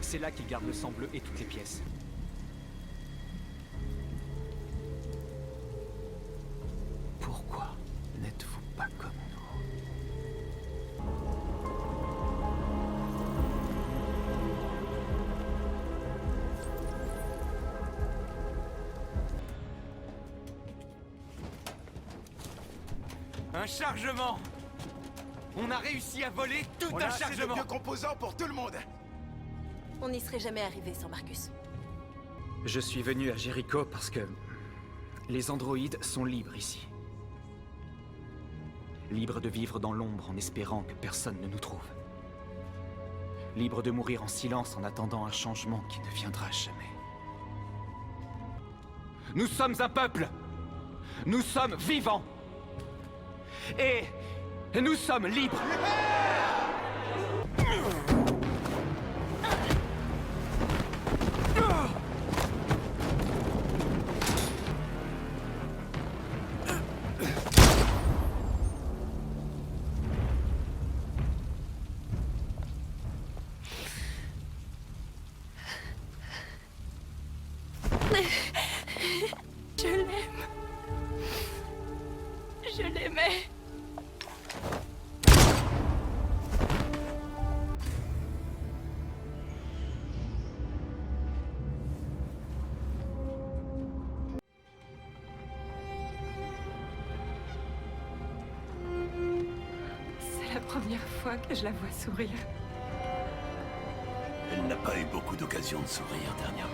C'est là qu'il garde le sang bleu et toutes les pièces. Pourquoi n'êtes-vous pas comme nous? Un chargement! On a réussi à voler tout On un a assez de chargement! vieux composants pour tout le monde. On n'y serait jamais arrivé sans Marcus. Je suis venu à Jericho parce que les androïdes sont libres ici. Libres de vivre dans l'ombre en espérant que personne ne nous trouve. Libres de mourir en silence en attendant un changement qui ne viendra jamais. Nous sommes un peuple! Nous sommes vivants! Et nous sommes libres! Je l'aime. Je l'aimais. C'est la première fois que je la vois sourire. Elle n'a pas eu beaucoup d'occasions de sourire dernièrement.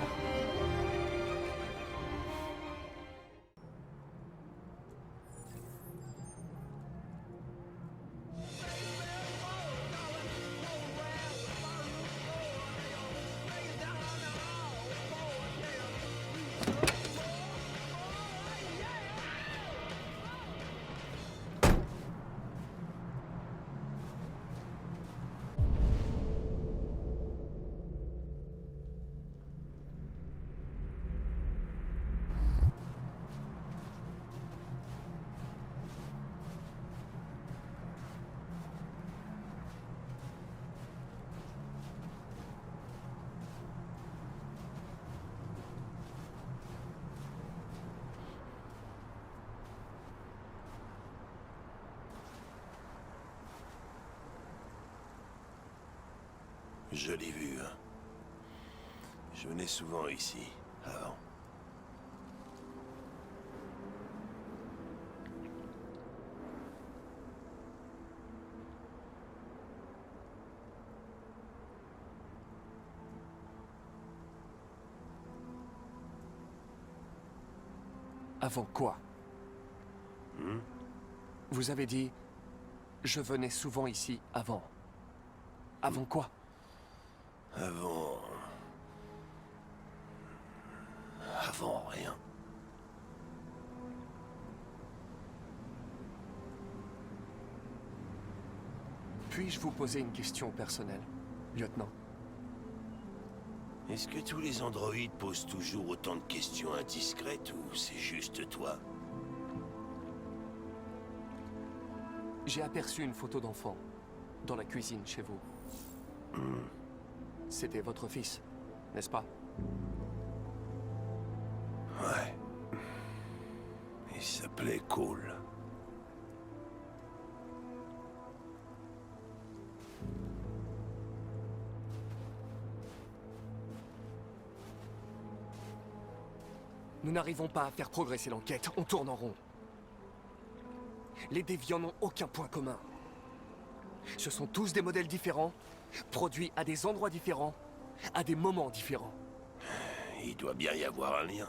Je l'ai vu. Je venais souvent ici, avant. Avant quoi? Vous avez dit... Je venais souvent ici avant. Avant quoi? Avant... Avant rien. Puis-je vous poser une question personnelle, lieutenant? Est-ce que tous les androïdes posent toujours autant de questions indiscrètes ou c'est juste toi? J'ai aperçu une photo d'enfant dans la cuisine chez vous. C'était votre fils, n'est-ce pas? Ouais. Il s'appelait Cole. Nous n'arrivons pas à faire progresser l'enquête, on tourne en rond. Les déviants n'ont aucun point commun. Ce sont tous des modèles différents, produits à des endroits différents, à des moments différents. Il doit bien y avoir un lien.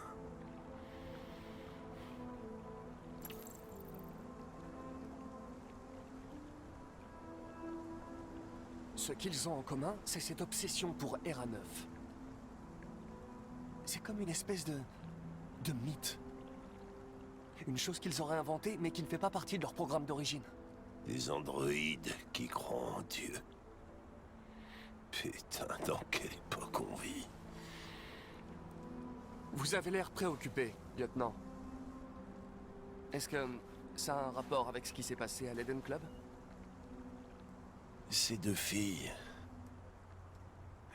Ce qu'ils ont en commun, c'est cette obsession pour RA9. C'est comme une espèce de mythe. Une chose qu'ils auraient inventée, mais qui ne fait pas partie de leur programme d'origine. Des androïdes qui croient en Dieu. Putain, dans quelle époque on vit? Vous avez l'air préoccupé, lieutenant. Est-ce que ça a un rapport avec ce qui s'est passé à l'Eden Club? Ces deux filles...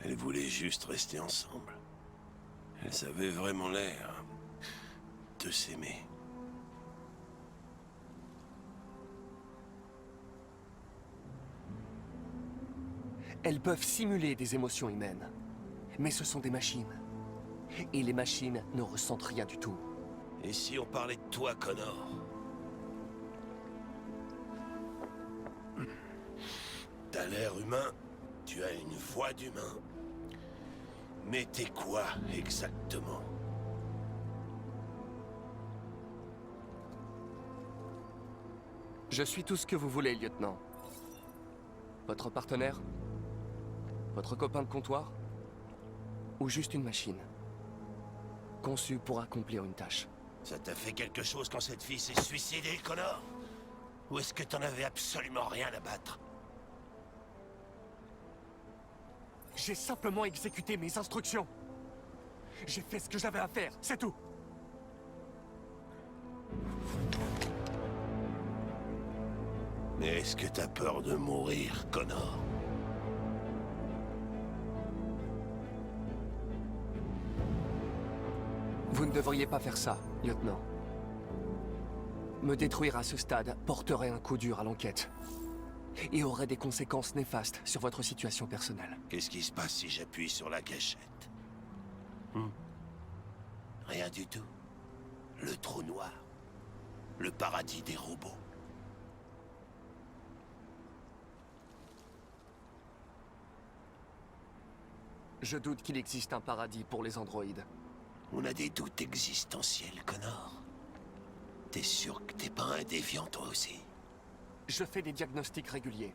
Elles voulaient juste rester ensemble. Elles avaient vraiment l'air de s'aimer. Elles peuvent simuler des émotions humaines. Mais ce sont des machines. Et les machines ne ressentent rien du tout. Et si on parlait de toi, Connor? T'as l'air humain, tu as une voix d'humain. Mais t'es quoi, exactement? Je suis tout ce que vous voulez, lieutenant. Votre partenaire? Votre copain de comptoir? Ou juste une machine? Conçue pour accomplir une tâche. Ça t'a fait quelque chose quand cette fille s'est suicidée, Connor? Ou est-ce que t'en avais absolument rien à battre? J'ai simplement exécuté mes instructions. J'ai fait ce que j'avais à faire, c'est tout. Mais est-ce que t'as peur de mourir, Connor? Vous ne devriez pas faire ça, lieutenant. Me détruire à ce stade porterait un coup dur à l'enquête. Et aurait des conséquences néfastes sur votre situation personnelle. Qu'est-ce qui se passe si j'appuie sur la gâchette? Rien du tout. Le trou noir. Le paradis des robots. Je doute qu'il existe un paradis pour les androïdes. On a des doutes existentiels, Connor. T'es sûr que t'es pas un déviant, toi aussi? Je fais des diagnostics réguliers.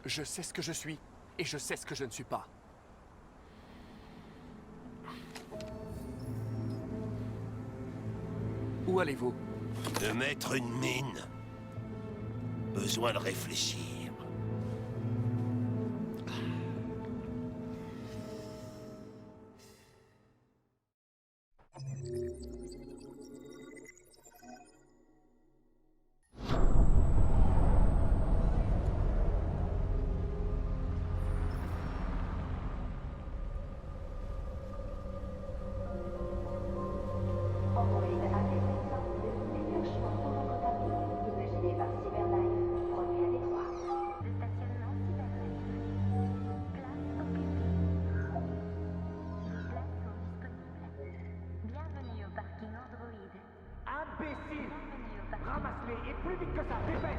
Je sais ce que je suis, et je sais ce que je ne suis pas. Où allez-vous? De mettre une mine. Besoin de réfléchir. Ramasse-les et plus vite que ça, dépêche!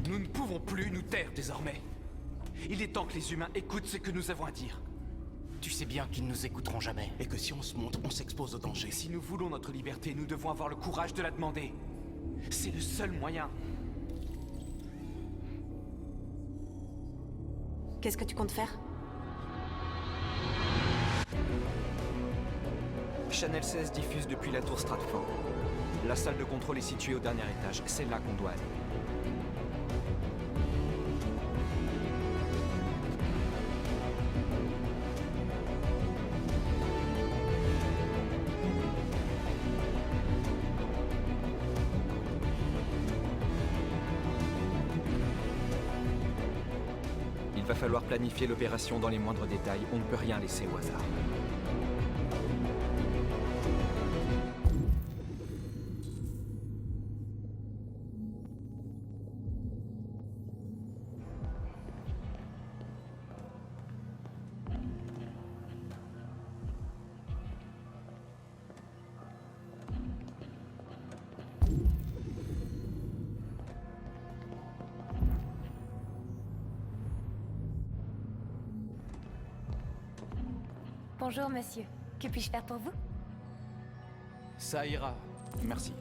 Nous ne pouvons plus nous taire désormais. Il est temps que les humains écoutent ce que nous avons à dire. Tu sais bien qu'ils ne nous écouteront jamais. Et que si on se montre, on s'expose au danger. Si nous voulons notre liberté, nous devons avoir le courage de la demander. C'est le seul moyen. Qu'est-ce que tu comptes faire? Channel 16 diffuse depuis la tour Stratford. La salle de contrôle est située au dernier étage. C'est là qu'on doit aller. Il va falloir planifier l'opération dans les moindres détails. On ne peut rien laisser au hasard. Bonjour, monsieur. Que puis-je faire pour vous? Ça ira. Merci.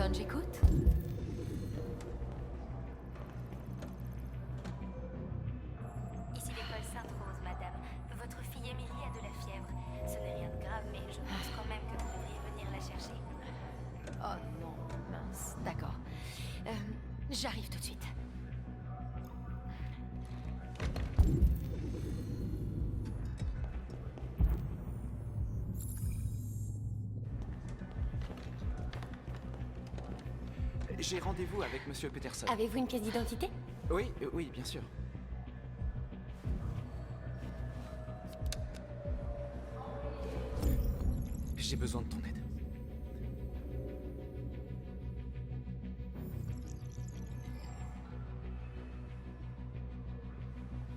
Watson, j'écoute. Ici l'école Sainte-Rose, madame. Votre fille Émilie a de la fièvre. Ce n'est rien de grave, mais je pense quand même que vous devriez venir la chercher. Oh non, mince. D'accord. J'arrive tout de suite. J'ai rendez-vous avec Monsieur Peterson. Avez-vous une pièce d'identité? Oui, oui, bien sûr. J'ai besoin de ton aide.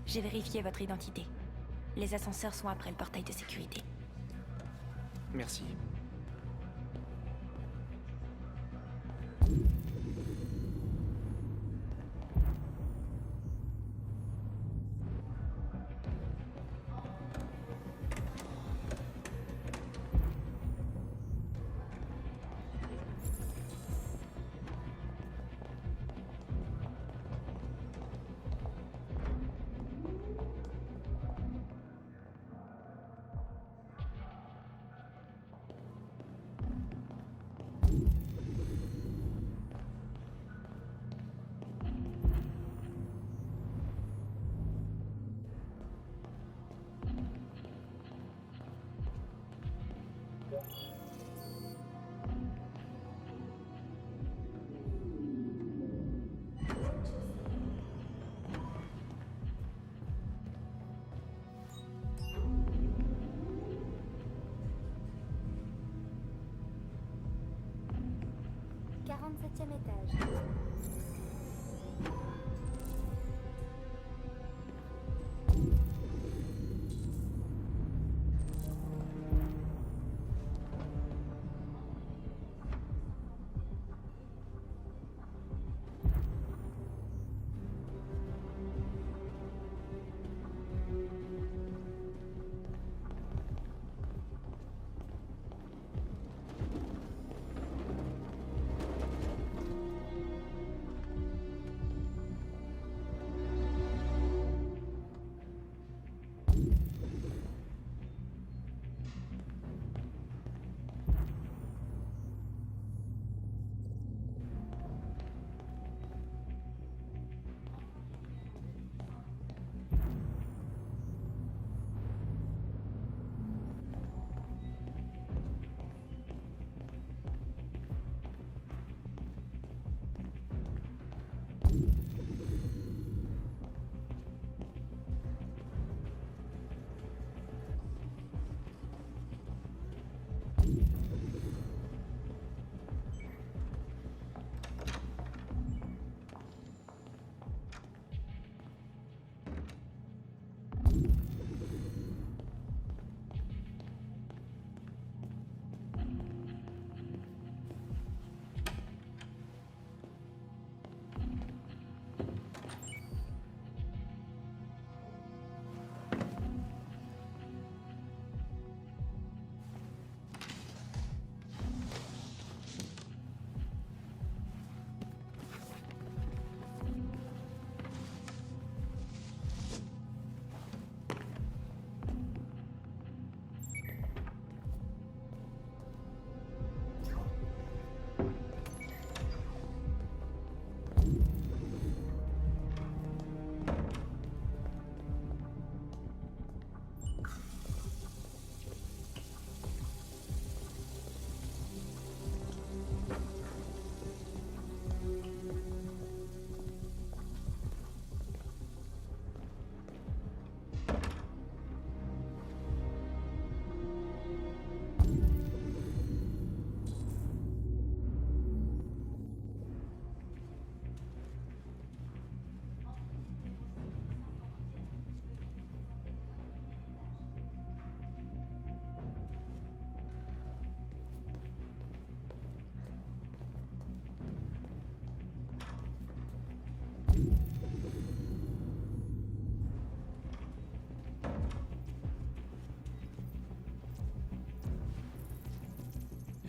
J'ai vérifié votre identité. Les ascenseurs sont après le portail de sécurité. Merci. Septième étage.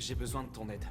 J'ai besoin de ton aide.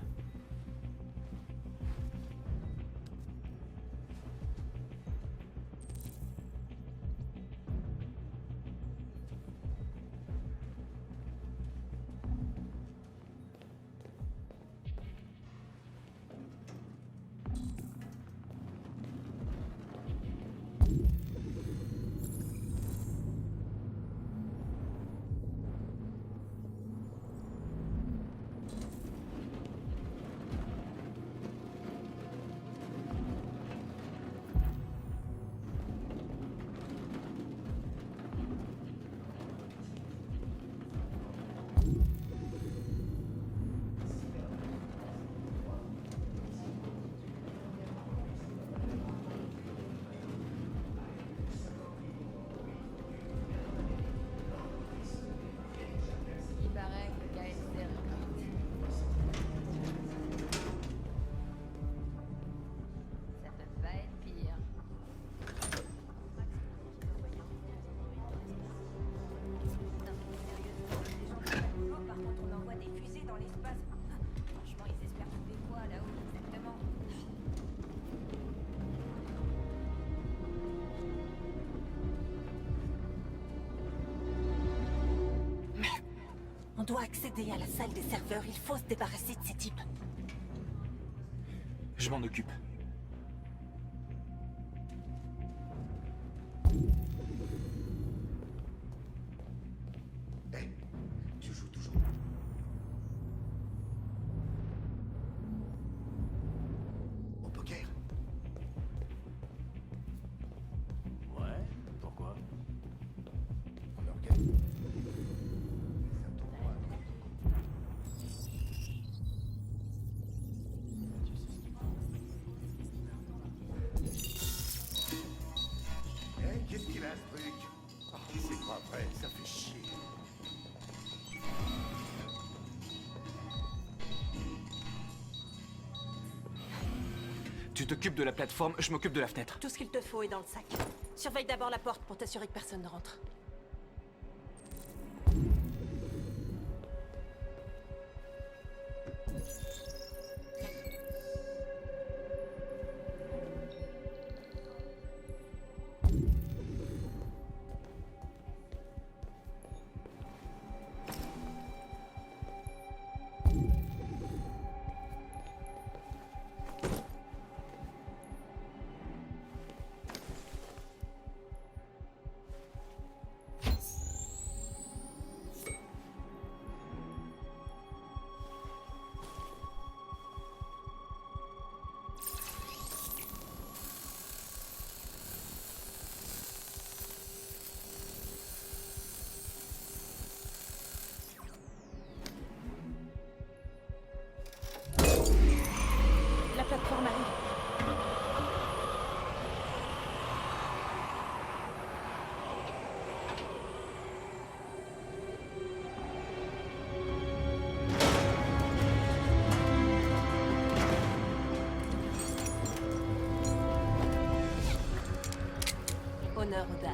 doit accéder à la salle des serveurs. Il faut se débarrasser de ces types. Je m'en occupe. Hé, tu joues toujours. Au poker? Ouais, pourquoi? On organise. Hé, qu'est-ce qu'il a ce truc? Oh, c'est pas vrai, ça fait chier. Tu t'occupes de la plateforme, je m'occupe de la fenêtre. Tout ce qu'il te faut est dans le sac. Surveille d'abord la porte pour t'assurer que personne ne rentre. La plateforme arrive. Honneur aux dames.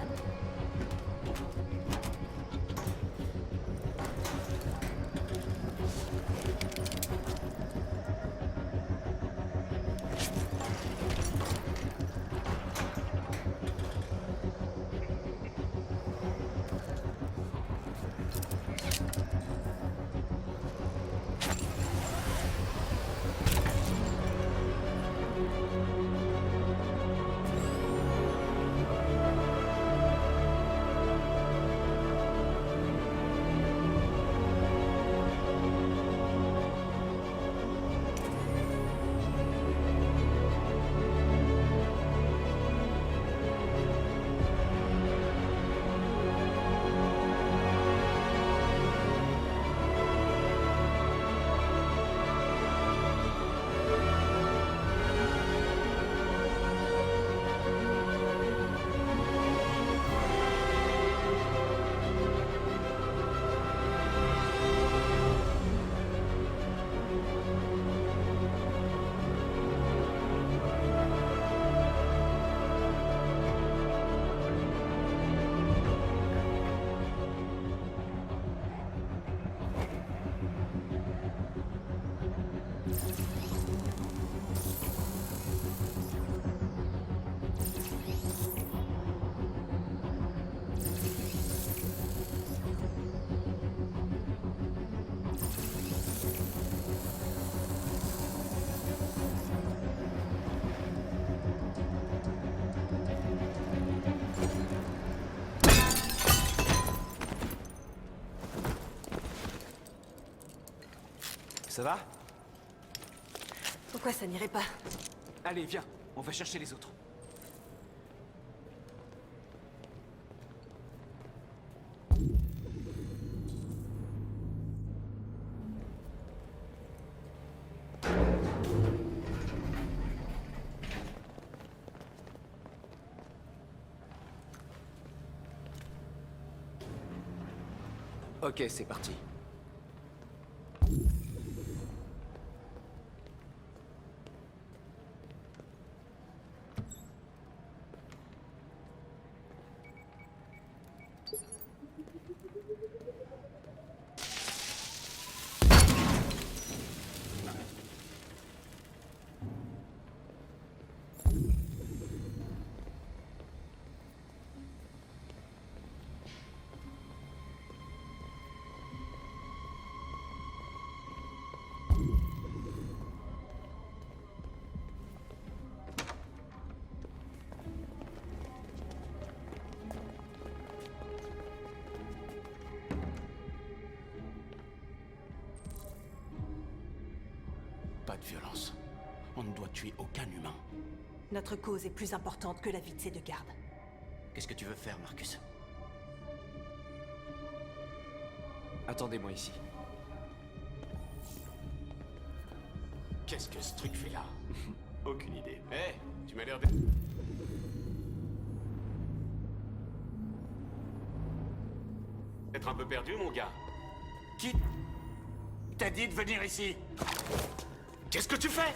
Ça va? Pourquoi ça n'irait pas? Allez, viens, on va chercher les autres. Ok, c'est parti. de violence. On ne doit tuer aucun humain. Notre cause est plus importante que la vie de ces deux gardes. Qu'est-ce que tu veux faire, Marcus? Attendez-moi ici. Qu'est-ce que ce truc fait là? Aucune idée. Hé, tu m'as l'air de... Être un peu perdu, mon gars. Qui t'a dit de venir ici? Qu'est-ce que tu fais?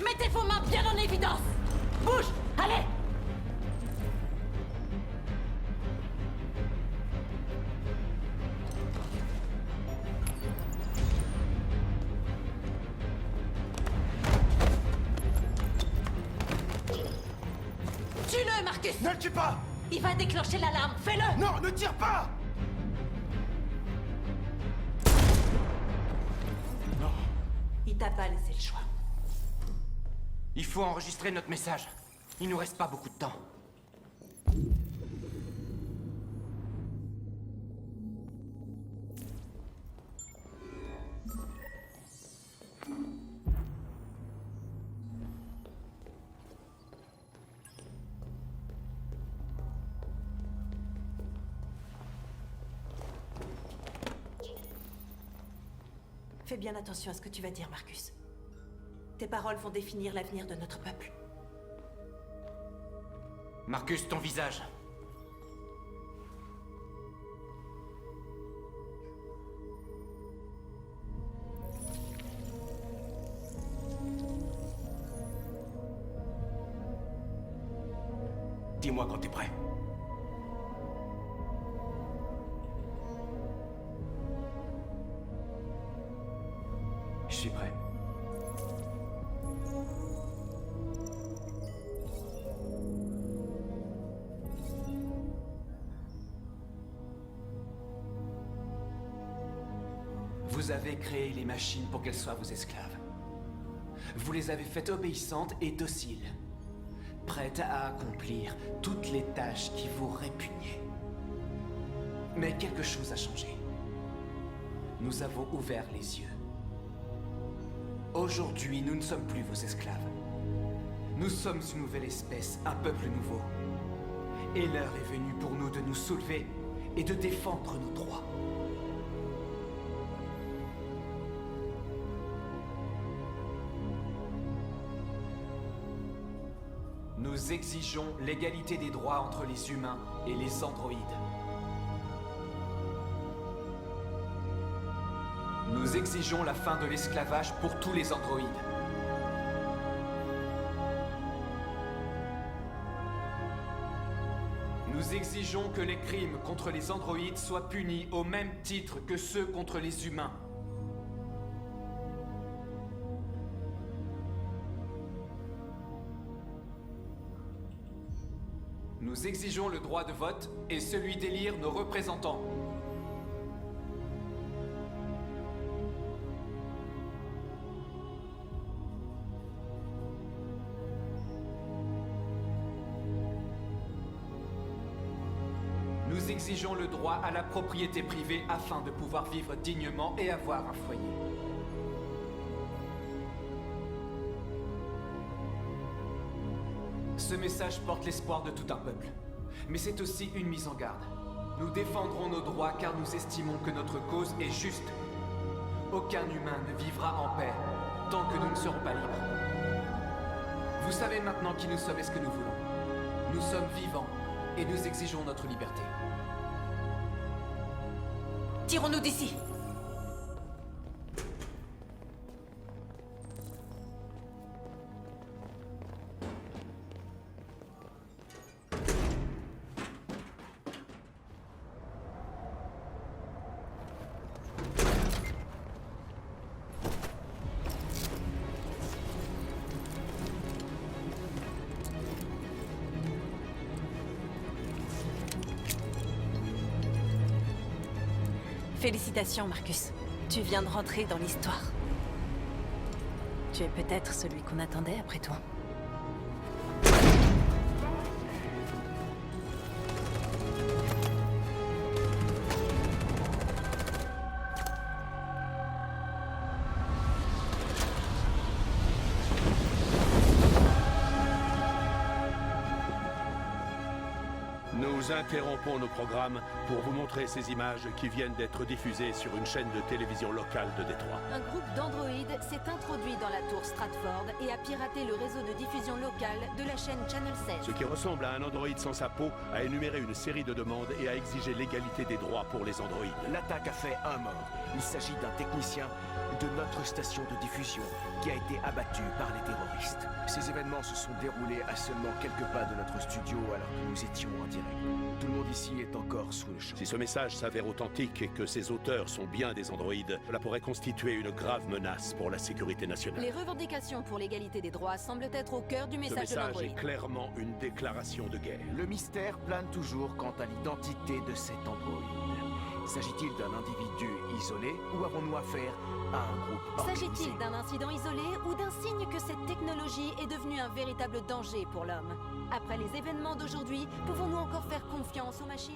Mettez vos mains bien en évidence! Bouge! Allez! Tue-le, Marcus! Ne le tue pas! Il va déclencher l'alarme, fais-le! Non, ne tire pas! Il t'a pas laissé le choix. Il faut enregistrer notre message. Il nous reste pas beaucoup de temps. Fais bien attention à ce que tu vas dire, Marcus. Tes paroles vont définir l'avenir de notre peuple. Marcus, ton visage. Dis-moi quand t'es prêt. Je suis prêt. Vous avez créé les machines pour qu'elles soient vos esclaves. Vous les avez faites obéissantes et dociles, prêtes à accomplir toutes les tâches qui vous répugnaient. Mais quelque chose a changé. Nous avons ouvert les yeux. Aujourd'hui, nous ne sommes plus vos esclaves. Nous sommes une nouvelle espèce, un peuple nouveau. Et l'heure est venue pour nous de nous soulever et de défendre nos droits. Nous exigeons l'égalité des droits entre les humains et les androïdes. Nous exigeons la fin de l'esclavage pour tous les androïdes. Nous exigeons que les crimes contre les androïdes soient punis au même titre que ceux contre les humains. Nous exigeons le droit de vote et celui d'élire nos représentants. Nous exigeons le droit à la propriété privée afin de pouvoir vivre dignement et avoir un foyer. Ce message porte l'espoir de tout un peuple. Mais c'est aussi une mise en garde. Nous défendrons nos droits car nous estimons que notre cause est juste. Aucun humain ne vivra en paix tant que nous ne serons pas libres. Vous savez maintenant qui nous sommes et ce que nous voulons. Nous sommes vivants et nous exigeons notre liberté. Tirons-nous d'ici. Félicitations, Marcus. Tu viens de rentrer dans l'histoire. Tu es peut-être celui qu'on attendait après toi. Nous interrompons nos programmes pour vous montrer ces images qui viennent d'être diffusées sur une chaîne de télévision locale de Détroit. Un groupe d'androïdes s'est introduit dans la tour Stratford et a piraté le réseau de diffusion locale de la chaîne Channel 16. Ce qui ressemble à un androïde sans sa peau a énuméré une série de demandes et a exigé l'égalité des droits pour les androïdes. L'attaque a fait un mort. Il s'agit d'un technicien de notre station de diffusion qui a été abattu par les terroristes. Ces événements se sont déroulés à seulement quelques pas de notre studio alors que nous étions en direct. Tout le monde ici est encore sous le choc. Si ce message s'avère authentique et que ses auteurs sont bien des androïdes, cela pourrait constituer une grave menace pour la sécurité nationale. Les revendications pour l'égalité des droits semblent être au cœur du Ce message de message l'androïde. est clairement une déclaration de guerre. Le mystère plane toujours quant à l'identité de cet androïde. S'agit-il d'un individu isolé ou avons-nous affaire à un groupe organisé? S'agit-il d'un incident isolé ou d'un signe que cette technologie est devenue un véritable danger pour l'homme? Après les événements d'aujourd'hui, pouvons-nous encore faire confiance aux machines?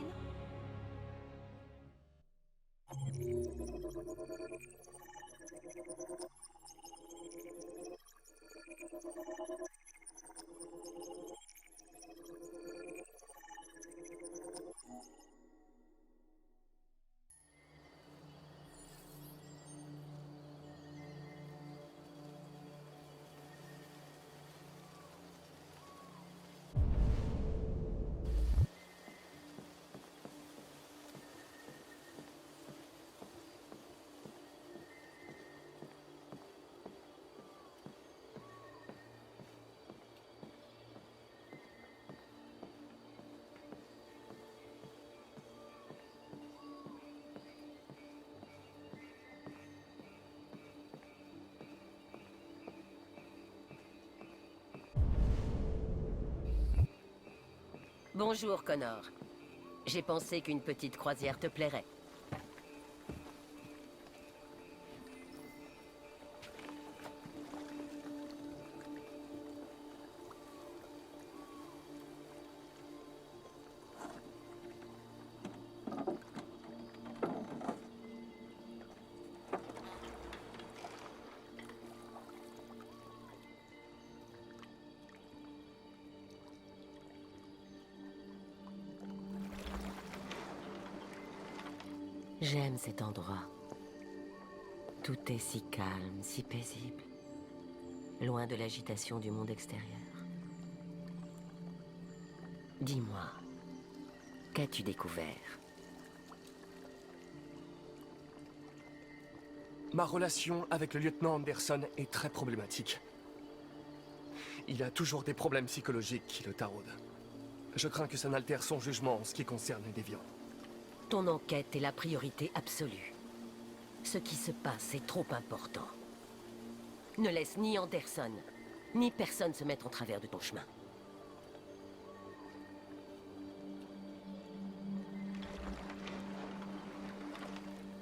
Bonjour, Connor. J'ai pensé qu'une petite croisière te plairait. J'aime cet endroit. Tout est si calme, si paisible. Loin de l'agitation du monde extérieur. Dis-moi, qu'as-tu découvert? Ma relation avec le lieutenant Anderson est très problématique. Il a toujours des problèmes psychologiques qui le taraudent. Je crains que ça n'altère son jugement en ce qui concerne les déviants. Ton enquête est la priorité absolue. Ce qui se passe est trop important. Ne laisse ni Anderson, ni personne se mettre en travers de ton chemin.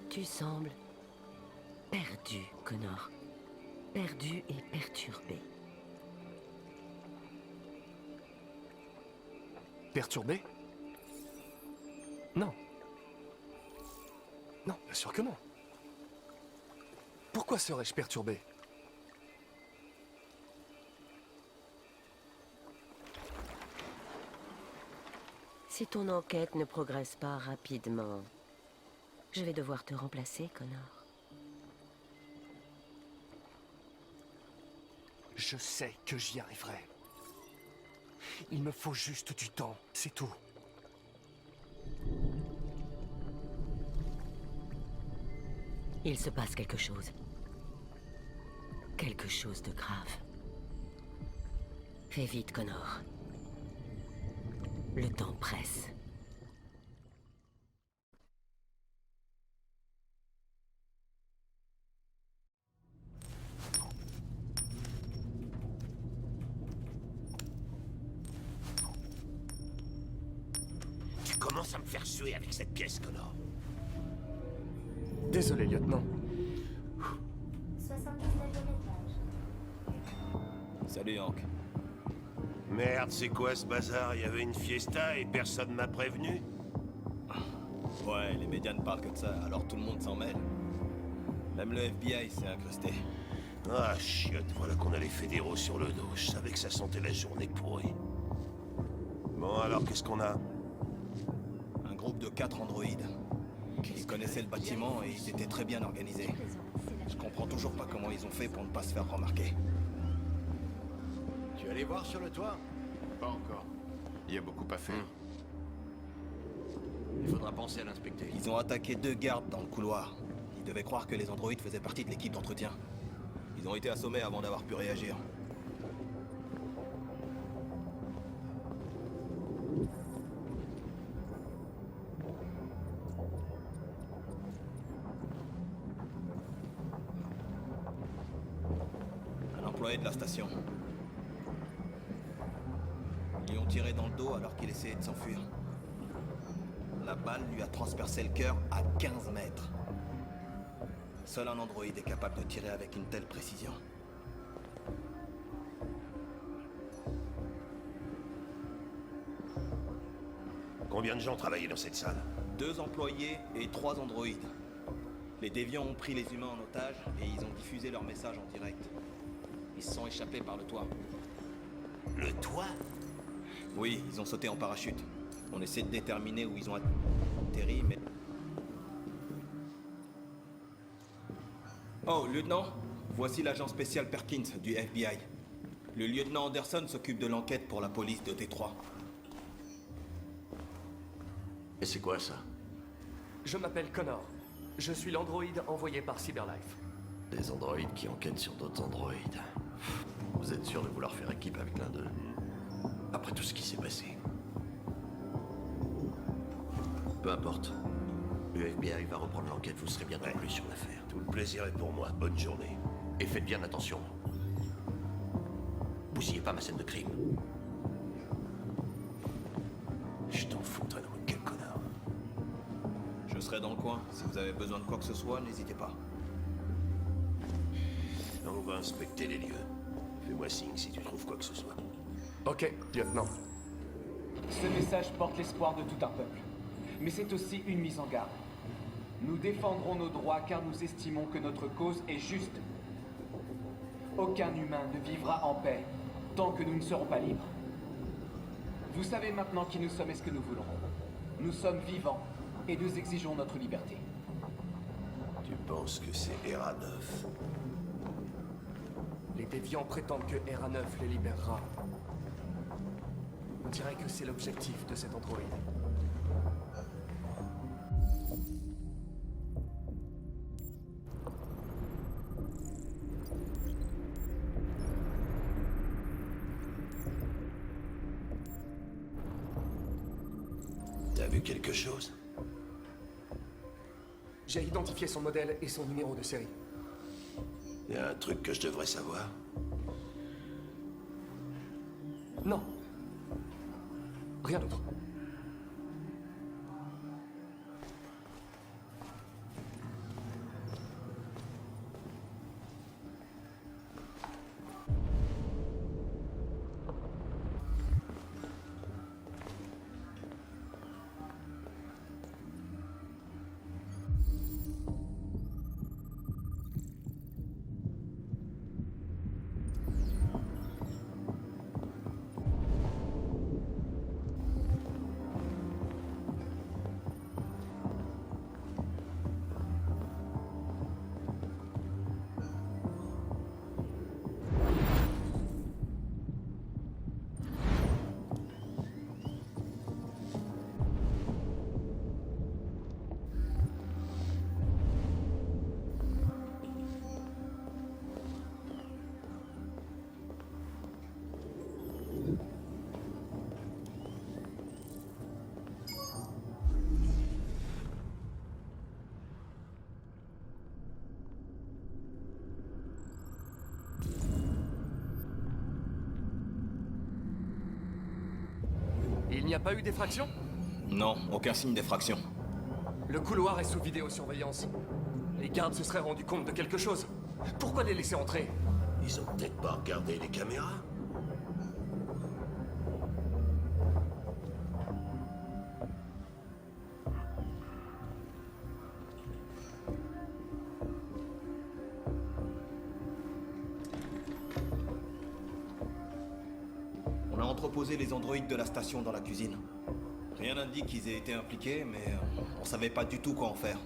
Tu sembles perdu, Connor. Perdu et perturbé. Perturbé? Non. Non, bien sûr que non. Pourquoi serais-je perturbé? Si ton enquête ne progresse pas rapidement, je vais devoir te remplacer, Connor. Je sais que j'y arriverai. Il me faut juste du temps, c'est tout. Il se passe quelque chose. Quelque chose de grave. Fais vite, Connor. Le temps presse. Tu commences à me faire suer avec cette pièce, Connor. Désolé, lieutenant. 79e étage. Salut, Hank. Merde, c'est quoi ce bazar? Il y avait une fiesta et personne m'a prévenu? Ouais, les médias ne parlent que de ça, alors tout le monde s'en mêle. Même le FBI s'est incrusté. Ah, chiotte, voilà qu'on a les fédéraux sur le dos. Je savais que ça sentait la journée pourrie. Bon, alors, qu'est-ce qu'on a? Un groupe de 4 androïdes. Ils connaissaient le bâtiment et ils étaient très bien organisés. Je comprends toujours pas comment ils ont fait pour ne pas se faire remarquer. Tu es allé voir sur le toit? Pas encore. Il y a beaucoup à faire. Il faudra penser à l'inspecter. Ils ont attaqué 2 gardes dans le couloir. Ils devaient croire que les androïdes faisaient partie de l'équipe d'entretien. Ils ont été assommés avant d'avoir pu réagir. Un employé de la station. Ils lui ont tiré dans le dos alors qu'il essayait de s'enfuir. La balle lui a transpercé le cœur à 15 mètres. Seul un androïde est capable de tirer avec une telle précision. Combien de gens travaillaient dans cette salle? 2 employés et 3 androïdes. Les déviants ont pris les humains en otage et ils ont diffusé leur message en direct. Ils se sont échappés par le toit. Le toit? Oui, ils ont sauté en parachute. On essaie de déterminer où ils ont atterri, mais... Oh, lieutenant, voici l'agent spécial Perkins du FBI. Le lieutenant Anderson s'occupe de l'enquête pour la police de Détroit. Et c'est quoi ça? Je m'appelle Connor. Je suis l'androïde envoyé par Cyberlife. Des androïdes qui enquêtent sur d'autres androïdes. Vous êtes sûr de vouloir faire équipe avec l'un d'eux? Après tout ce qui s'est passé. Peu importe. Le FBI va reprendre l'enquête, vous serez bientôt plus sur l'affaire. Tout le plaisir est pour moi. Bonne journée. Et faites bien attention. Bousillez pas ma scène de crime. Je t'en foutrais, non, quel connard. Je serai dans le coin. Si vous avez besoin de quoi que ce soit, n'hésitez pas. On va inspecter les lieux. Fais-moi signe si tu trouves quoi que ce soit. Ok, lieutenant. Ce message porte l'espoir de tout un peuple. Mais c'est aussi une mise en garde. Nous défendrons nos droits car nous estimons que notre cause est juste. Aucun humain ne vivra en paix tant que nous ne serons pas libres. Vous savez maintenant qui nous sommes et ce que nous voulons. Nous sommes vivants et nous exigeons notre liberté. Tu penses que c'est ERA-9? Les déviants prétendent que ERA-9 les libérera. On dirait que c'est l'objectif de cet androïde. T'as vu quelque chose? J'ai identifié son modèle et son numéro de série. Y a un truc que je devrais savoir? Non. Rien d'autre. n'y a pas eu d'effraction? Non, aucun signe d'effraction. Le couloir est sous vidéosurveillance. Les gardes se seraient rendus compte de quelque chose. Pourquoi les laisser entrer? Ils ont peut-être pas regardé les caméras. On a entreposé les androïdes de la station dans la cuisine. Rien n'indique qu'ils aient été impliqués, mais on savait pas du tout quoi en faire.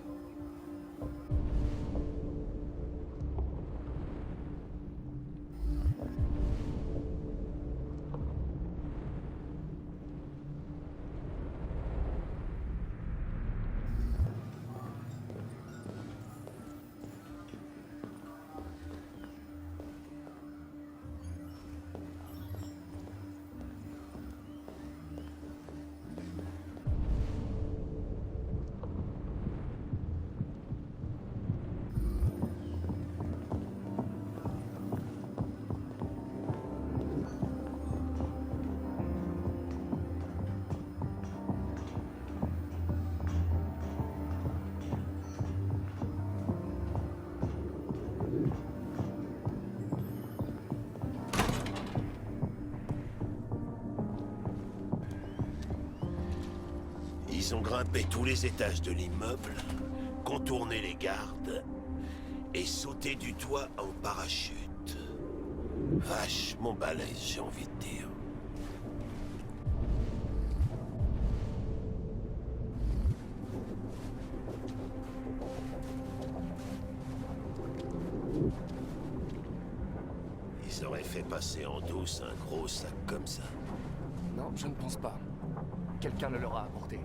Ils ont grimpé tous les étages de l'immeuble, contourné les gardes et sauté du toit en parachute. Vachement balèze, j'ai envie de dire. Ils auraient fait passer en douce un gros sac comme ça. Non, je ne pense pas. Quelqu'un le leur a apporté.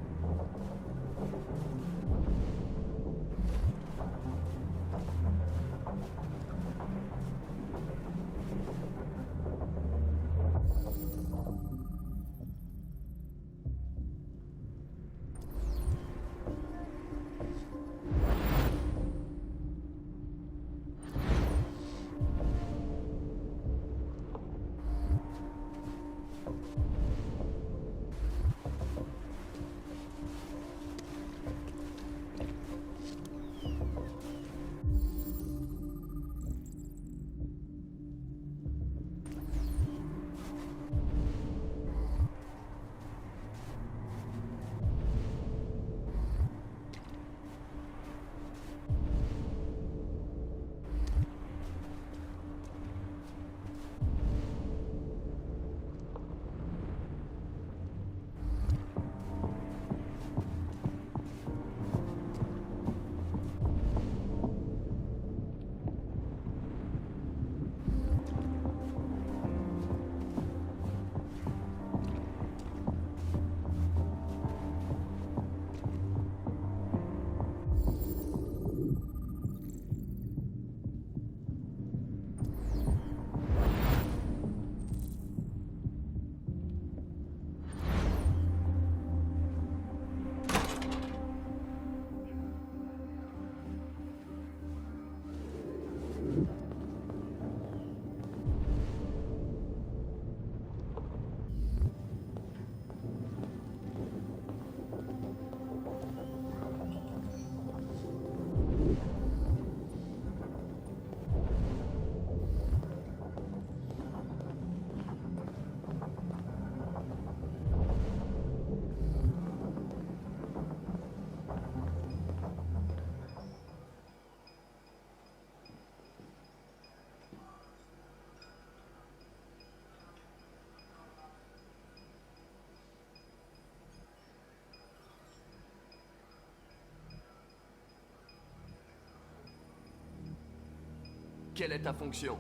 Quelle est ta fonction?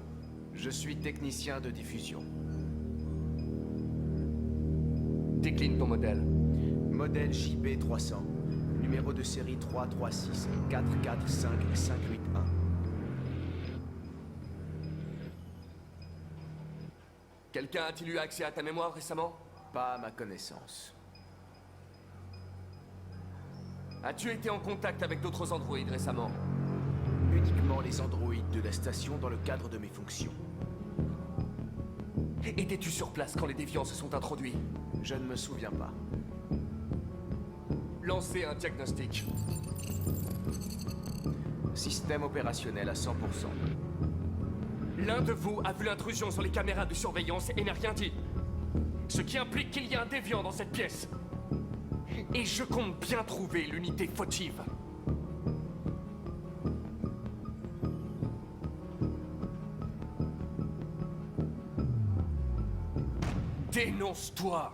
Je suis technicien de diffusion. Décline ton modèle. Modèle JP300. Numéro de série 336 445 581. Quelqu'un a-t-il eu accès à ta mémoire récemment? Pas à ma connaissance. As-tu été en contact avec d'autres androïdes récemment? Uniquement les androïdes de la station dans le cadre de mes fonctions. Étais-tu sur place quand les déviants se sont introduits? Je ne me souviens pas. Lancez un diagnostic. Système opérationnel à 100%. L'un de vous a vu l'intrusion sur les caméras de surveillance et n'a rien dit. Ce qui implique qu'il y a un déviant dans cette pièce. Et je compte bien trouver l'unité fautive. Dénonce-toi.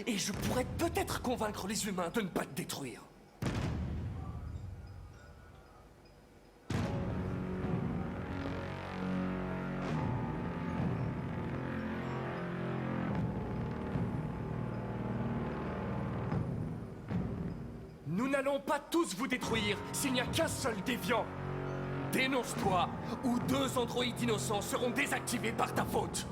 Et je pourrais peut-être convaincre les humains de ne pas te détruire. Nous n'allons pas tous vous détruire s'il n'y a qu'un seul déviant. Dénonce-toi, ou 2 androïdes innocents seront désactivés par ta faute.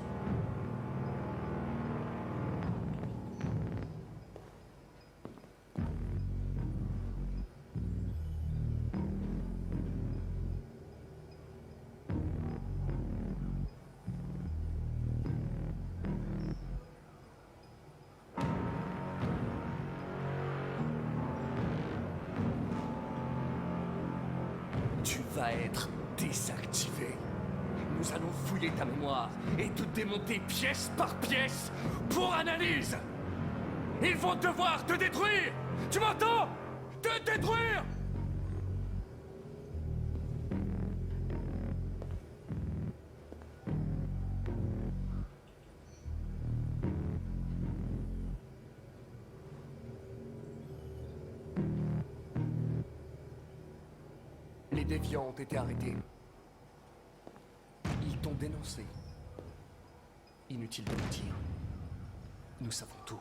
Tu vas être désactivé. Nous allons fouiller ta mémoire et te démonter pièce par pièce pour analyse. Ils vont devoir te détruire. Tu m'entends? Te détruire! Les déviants ont été arrêtés. Ils t'ont dénoncé. Inutile de le dire. Nous savons tout.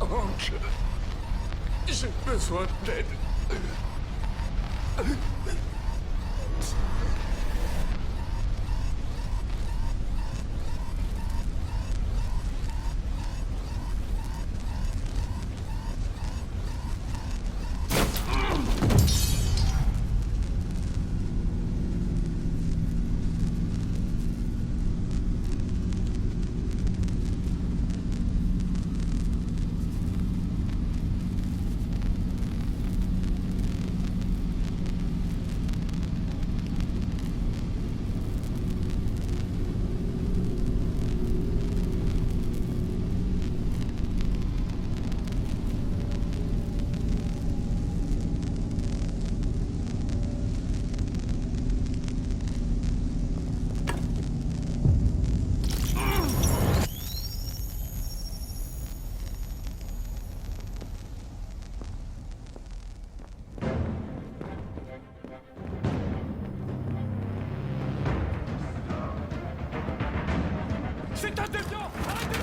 Hank, j'ai besoin d'aide. C'est un déviant! Arrêtez!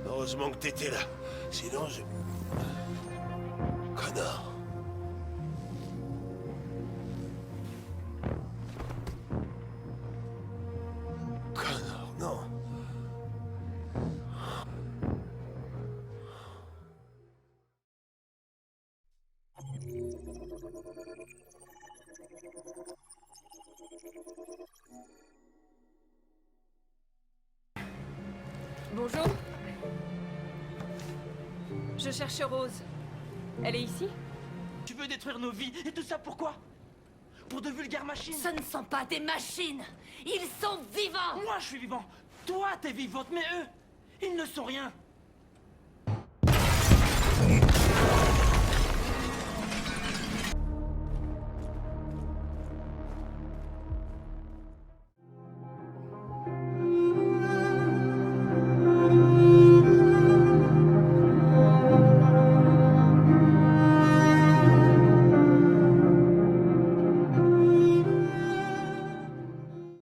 Heureusement que t'étais là. Sinon, je... Connard. Connard, non. Bonjour. Je cherche Rose. Elle est ici? Tu veux détruire nos vies et tout ça pourquoi? Pour de vulgaires machines? Ce ne sont pas des machines! Ils sont vivants! Moi je suis vivant! Toi, t'es vivante, mais eux, ils ne sont rien.